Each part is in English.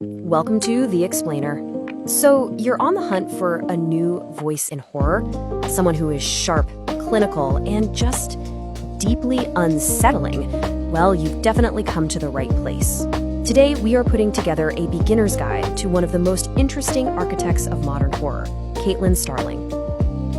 Welcome to The Explainer. So, you're on the hunt for a new voice in horror, someone who is sharp, clinical, and just deeply unsettling. Well, you've definitely come to the right place. Today, we are putting together a beginner's guide to one of the most interesting architects of modern horror, Caitlin Starling.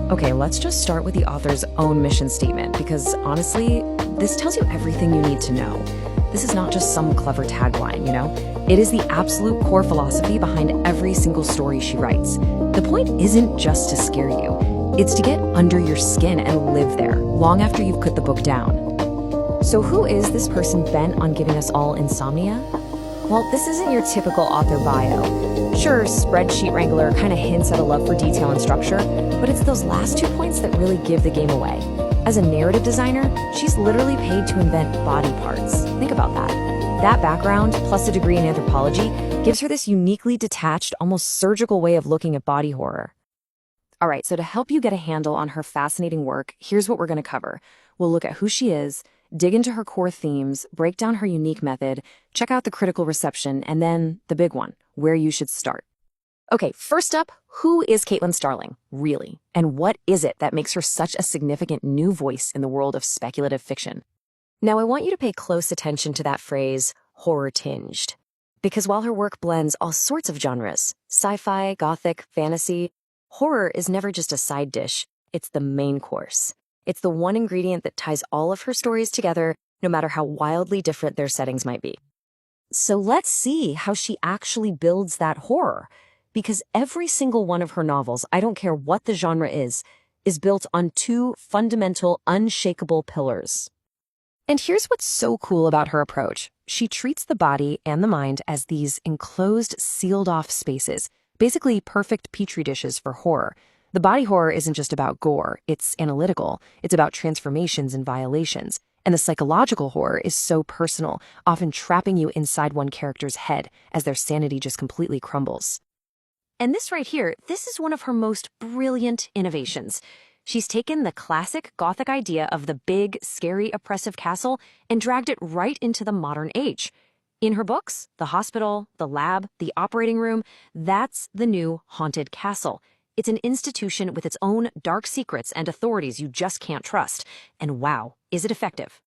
Okay, let's just start with the author's own mission statement, because honestly, this tells you everything you need to know. This is not just some clever tagline, you know? It is the absolute core philosophy behind every single story she writes. The point isn't just to scare you, it's to get under your skin and live there, long after you've put the book down. So who is this person bent on giving us all insomnia? Well, this isn't your typical author bio. Sure, spreadsheet wrangler kind of hints at a love for detail and structure, but it's those last 2 points that really give the game away. As a narrative designer, she's literally paid to invent body parts. Think about that. That background, plus a degree in anthropology, gives her this uniquely detached, almost surgical way of looking at body horror. All right, so to help you get a handle on her fascinating work, here's what we're going to cover. We'll look at who she is, dig into her core themes, break down her unique method, check out the critical reception, and then the big one, where you should start. Okay, first up, who is Caitlin Starling, really? And what is it that makes her such a significant new voice in the world of speculative fiction? Now, I want you to pay close attention to that phrase, horror-tinged. Because while her work blends all sorts of genres, sci-fi, gothic, fantasy, horror is never just a side dish, it's the main course. It's the one ingredient that ties all of her stories together, no matter how wildly different their settings might be. So let's see how she actually builds that horror. Because every single one of her novels, I don't care what the genre is built on two fundamental, unshakable pillars. And here's what's so cool about her approach. She treats the body and the mind as these enclosed, sealed-off spaces, basically perfect petri dishes for horror. The body horror isn't just about gore, it's analytical, it's about transformations and violations. And the psychological horror is so personal, often trapping you inside one character's head as their sanity just completely crumbles. And this right here, this is one of her most brilliant innovations. She's taken the classic Gothic idea of the big, scary, oppressive castle and dragged it right into the modern age. In her books, the hospital, the lab, the operating room, that's the new haunted castle. It's an institution with its own dark secrets and authorities you just can't trust. And wow, is it effective?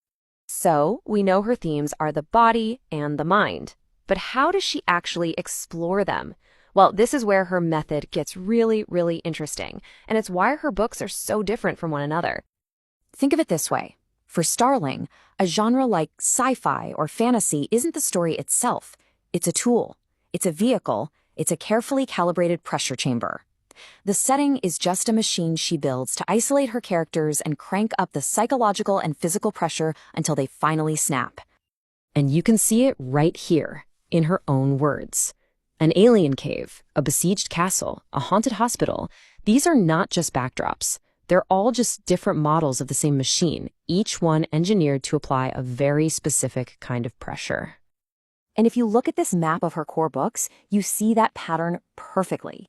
So, we know her themes are the body and the mind. But how does she actually explore them? Well, this is where her method gets really, really interesting, and it's why her books are so different from one another. Think of it this way. For Starling, a genre like sci-fi or fantasy isn't the story itself. It's a tool. It's a vehicle. It's a carefully calibrated pressure chamber. The setting is just a machine she builds to isolate her characters and crank up the psychological and physical pressure until they finally snap. And you can see it right here, in her own words. An alien cave, a besieged castle, a haunted hospital, these are not just backdrops. They're all just different models of the same machine, each one engineered to apply a very specific kind of pressure. And if you look at this map of her core books, you see that pattern perfectly.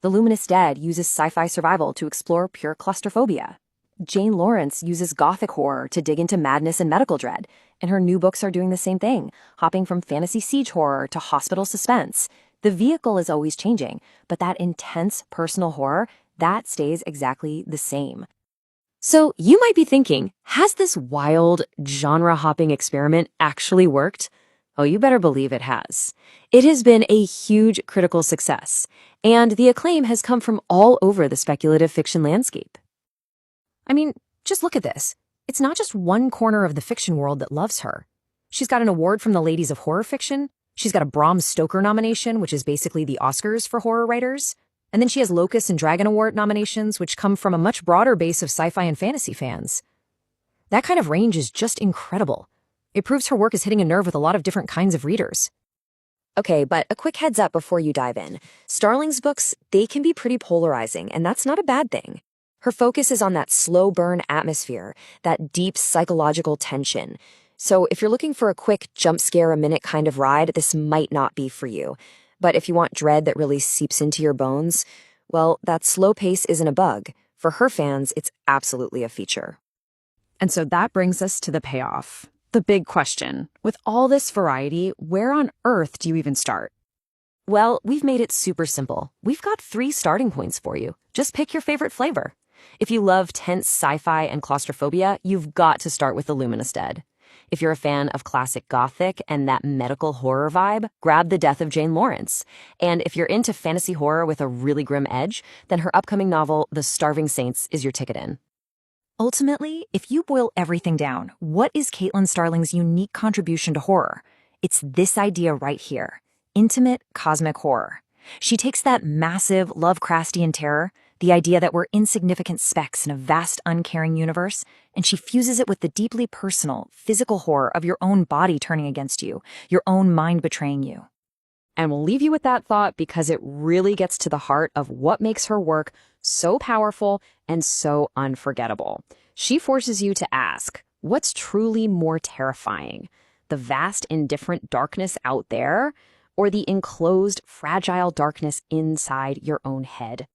The Luminous Dead uses sci-fi survival to explore pure claustrophobia. Jane Lawrence uses gothic horror to dig into madness and medical dread, and her new books are doing the same thing, hopping from fantasy siege horror to hospital suspense. The vehicle is always changing, but that intense personal horror, that stays exactly the same. So you might be thinking, has this wild, genre-hopping experiment actually worked? Oh, you better believe it has. It has been a huge critical success, and the acclaim has come from all over the speculative fiction landscape. I mean, just look at this. It's not just one corner of the fiction world that loves her. She's got an award from the Ladies of Horror Fiction. She's got a Bram Stoker nomination, which is basically the Oscars for horror writers. And then she has Locust and Dragon Award nominations, which come from a much broader base of sci-fi and fantasy fans. That kind of range is just incredible. It proves her work is hitting a nerve with a lot of different kinds of readers. Okay, but a quick heads up before you dive in. Starling's books, they can be pretty polarizing, and that's not a bad thing. Her focus is on that slow burn atmosphere, that deep psychological tension. So if you're looking for a quick jump scare a minute kind of ride, this might not be for you. But if you want dread that really seeps into your bones, well, that slow pace isn't a bug. For her fans, it's absolutely a feature. And so that brings us to the payoff. The big question. With all this variety, where on earth do you even start? Well, we've made it super simple. We've got 3 starting points for you. Just pick your favorite flavor. If you love tense sci-fi and claustrophobia, you've got to start with the Luministed. If you're a fan of classic Gothic and that medical horror vibe, grab The Death of Jane Lawrence. And if you're into fantasy horror with a really grim edge, then her upcoming novel, The Starving Saints, is your ticket in. Ultimately, if you boil everything down, what is Caitlin Starling's unique contribution to horror? It's this idea right here: intimate cosmic horror. She takes that massive Lovecraftian terror, the idea that we're insignificant specks in a vast, uncaring universe, and she fuses it with the deeply personal, physical horror of your own body turning against you, your own mind betraying you. And we'll leave you with that thought because it really gets to the heart of what makes her work so powerful and so unforgettable. She forces you to ask, what's truly more terrifying? The vast, indifferent darkness out there, or the enclosed, fragile darkness inside your own head?